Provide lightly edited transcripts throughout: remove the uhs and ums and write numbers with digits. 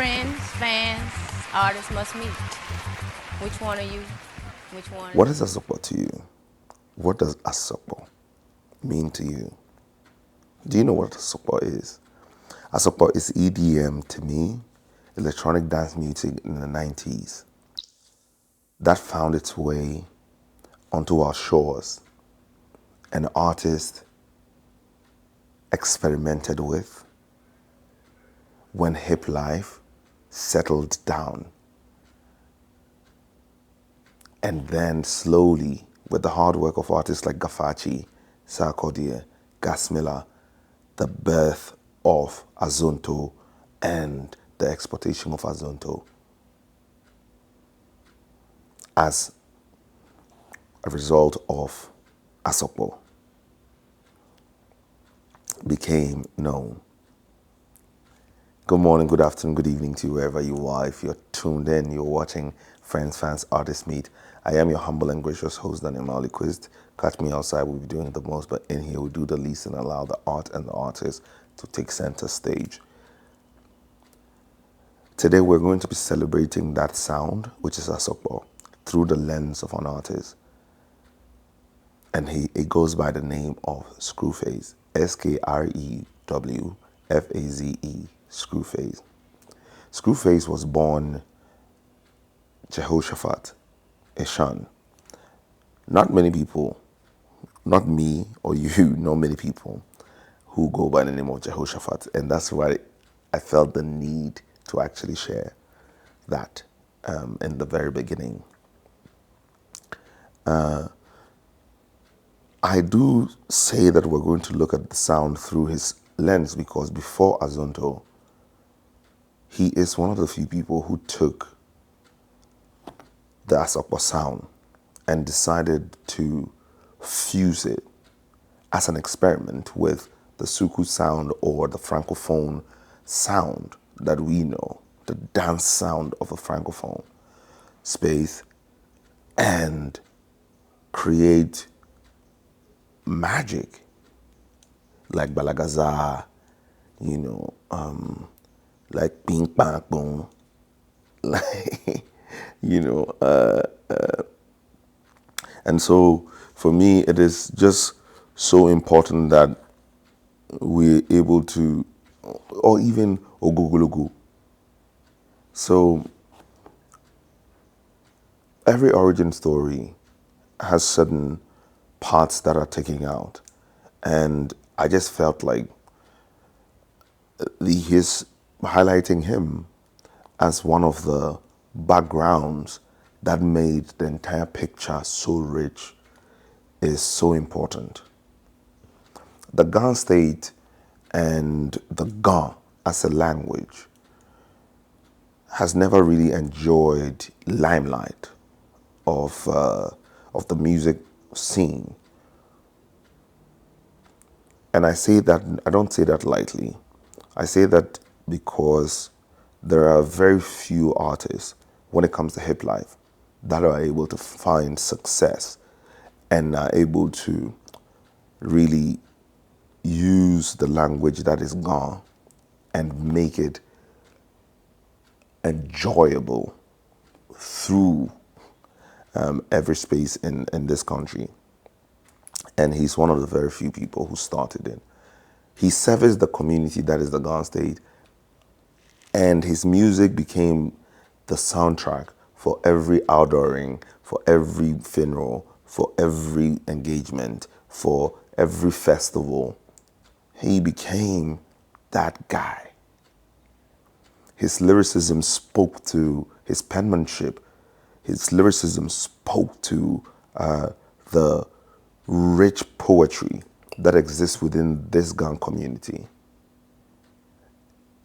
friends, fans, artists must meet. Which one are you? Which one? What is Asokpor to you? What does Asokpor mean to you? Do you know what Asokpor is? Asokpor is EDM to me, electronic dance music in the 90s that found its way onto our shores. An artist experimented with when hiplife settled down. And then slowly, with the hard work of artists like Gafachi, Sarkodie, Gasmilla, the birth of Azonto and the exportation of Azonto as a result of Asokpor became known. Good morning, good afternoon, good evening to wherever you are. If you're tuned in, you're watching Friends, Fans, Artists Meet. I am your humble and gracious host, Daniel Maliquist. Catch me outside, we'll be doing the most, but in here we do the least and allow the art and the artist to take center stage. Today we're going to be celebrating that sound, which is Asokpor, through the lens of an artist. And it goes by the name of Skrewfaze, Skrewfaze, Skrewfaze. Skrewfaze was born Jehoshaphat, Eshan. Not many people, not me or you, know many people who go by the name of Jehoshaphat. And that's why I felt the need to actually share that in the very beginning. I do say that we're going to look at the sound through his lens because before Azonto, he is one of the few people who took the Asokpor sound and decided to fuse it as an experiment with the Suku sound or the Francophone sound that we know, the dance sound of a Francophone space, and create magic like Balagaza, like Ping Pang Boom, like, and so for me, it is just so important that we're able to, or even Ogogologo. So every origin story has certain parts that are taken out. And I just felt like his highlighting him as one of the backgrounds that made the entire picture so rich is so important. The Ga state and the Ga as a language has never really enjoyed limelight of the music scene. And I don't say that lightly. I say that because there are very few artists when it comes to hip life that are able to find success and are able to really use the language that is gone and make it enjoyable through every space in this country. And he's one of the very few people who started it. He serviced the community that is the Ga state, and his music became the soundtrack for every outdooring, for every funeral, for every engagement, for every festival. He became that guy. His lyricism spoke to his penmanship. His lyricism spoke to the rich poetry that exists within this Ga community.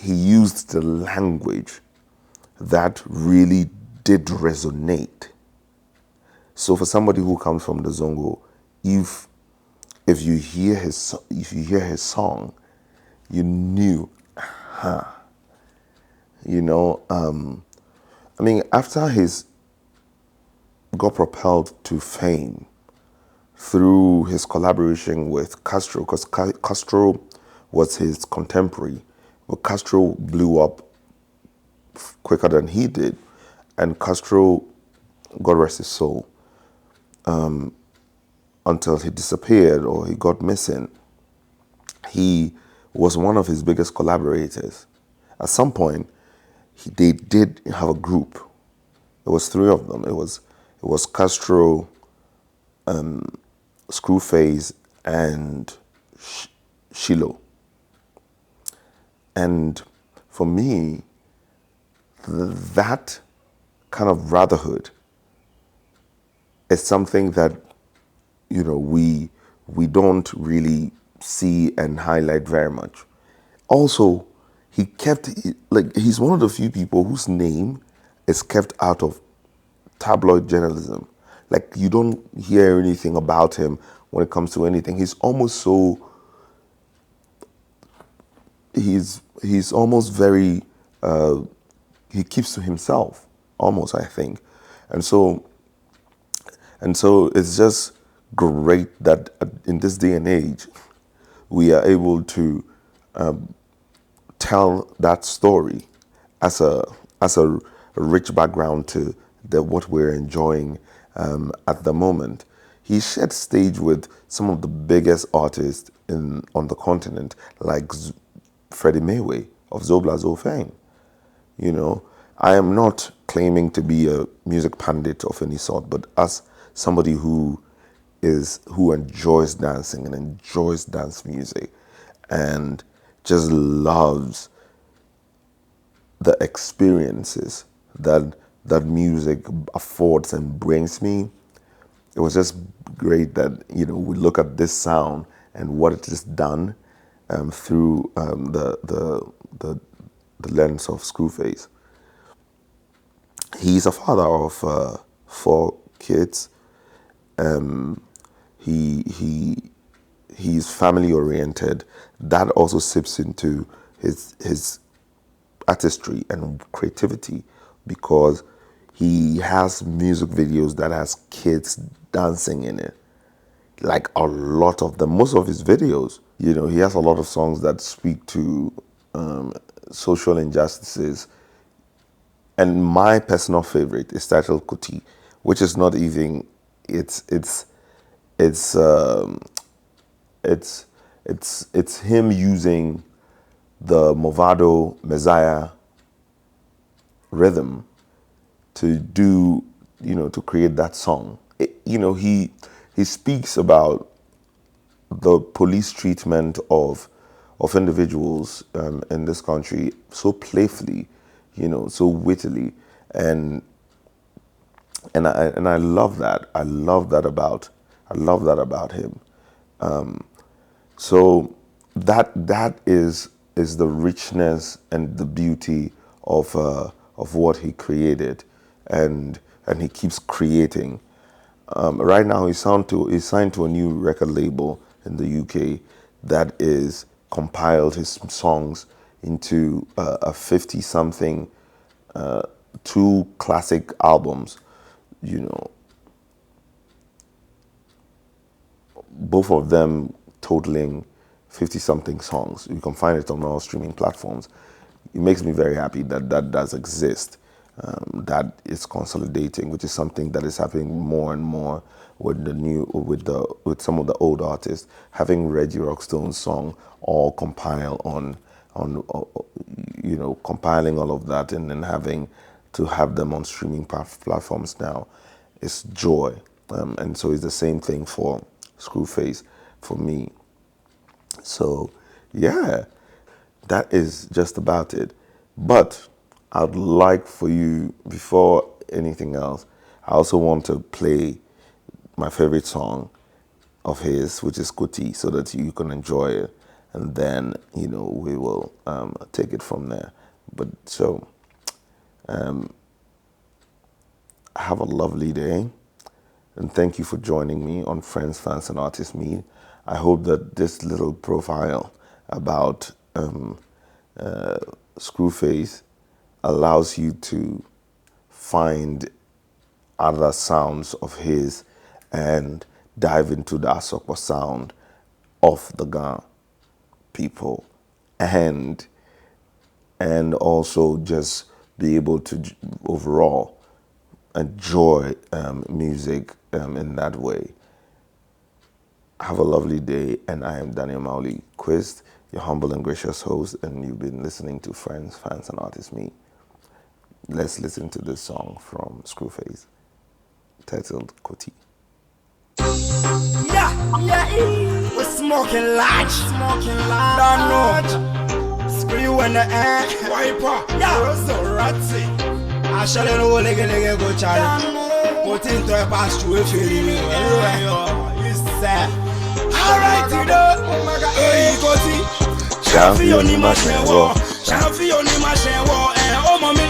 He used the language that really did resonate. So for somebody who comes from the Zongo, if you hear his song, you knew, after his got propelled to fame through his collaboration with Castro, because Castro was his contemporary, but Castro blew up quicker than he did. And Castro, God rest his soul, until he disappeared or he got missing, he was one of his biggest collaborators. At some point, they did have a group. It was three of them. It was Castro, Skrewfaze, and Shiloh. And for me, that kind of brotherhood is something that we don't really see and highlight very much. Also, he kept, like, he's one of the few people whose name is kept out of tabloid journalism. Like, you don't hear anything about him when it comes to anything. He's almost so, he's almost very, he keeps to himself almost, I think. And so it's just great that in this day and age we are able to tell that story as a rich background to what we're enjoying at the moment. He shared stage with some of the biggest artists on the continent, like Freddie Mayweather of Zobla Zo fame. I am not claiming to be a music pundit of any sort, but as somebody who enjoys dancing and enjoys dance music and just loves the experiences that music affords and brings me, it was just great that we look at this sound and what it has done through the lens of Skrewfaze. He's a father of 4 kids. He's family oriented. That also sips into his artistry and creativity, because he has music videos that has kids dancing in it. Like, a lot of them, most of his videos, he has a lot of songs that speak to social injustices. And my personal favorite is titled Kuti, which is not even, it's him using the Movado Messiah rhythm to do, to create that song. He speaks about the police treatment of individuals in this country so playfully, so wittily, and I love that. I love that about him. So that is the richness and the beauty of what he created, and he keeps creating. Right now, he's signed to a new record label in the UK that is compiled his songs into a 50-something, 2 classic albums. Both of them totaling 50-something songs. You can find it on all streaming platforms. It makes me very happy that does exist. That is consolidating, which is something that is happening more and more with with some of the old artists, having Reggie Rockstone's song all compile on compiling all of that and then having to have them on streaming platforms now. It's joy. And so it's the same thing for Skrewfaze for me. So yeah, that is just about it. But I'd like for you, before anything else, I also want to play my favorite song of his, which is Kuti, so that you can enjoy it. And then, we will take it from there. But so, have a lovely day. And thank you for joining me on Friends, Fans, and Artists Meet. I hope that this little profile about Skrewfaze allows you to find other sounds of his and dive into the Asokpor sound of the Ga people, and also just be able to overall enjoy music in that way. Have a lovely day, and I am Daniel Mauli Quist, your humble and gracious host, and you've been listening to Friends, Fans, and Artists Me. Let's listen to this song from Skrewfaze, titled Koti. Yeah, we're smoking large, don't know. Screw in the air, wiper, yeah, so ratty. I shall know leg go child. Put into a pass to a feeling. You say, alright, you know, oh my god, hey, Koti. Champion, my war, champion, my war, and oh, mommy.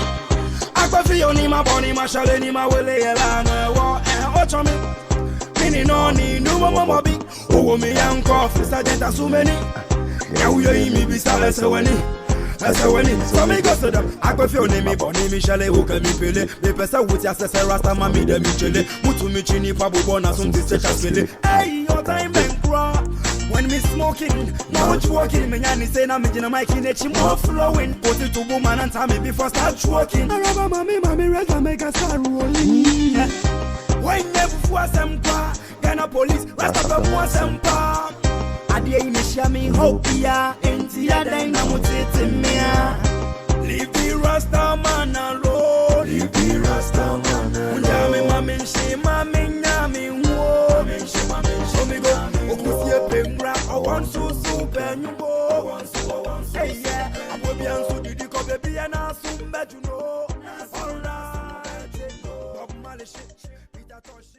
Aquafioni, my bonny, my shaleni, my willy, and war, and ochomi. Mini no need no more mobby. Oh, me young coffee, Sergeant, so many. Now you hear me be silent, so when so me go to them. I go feel me, bonny, Michelle, who can me pele. The person with your sister, Rasta, mammy, the Michele. Mutu Michini, Pabu Bona, some district as well. Hey, your time and grow. When me smoking, now what you walking, me and say, I'm making a mic in it, more flowing. Put it to woman and tell me before start walking. I love mommy, rest and make us start rolling. Why never was some pa? Ghana police, rest of them was some pa. Adia me hope ya, India dynamo titimia. Leave the Rasta man alone. Leave the Rasta man alone. Unjami mami she mami nyami wo. So me go, okusie pengra, owansu super nyubo. Hey yeah, I'm going to be on so did you come baby and I soon bet you know. Alright, shit, Peter Tosh.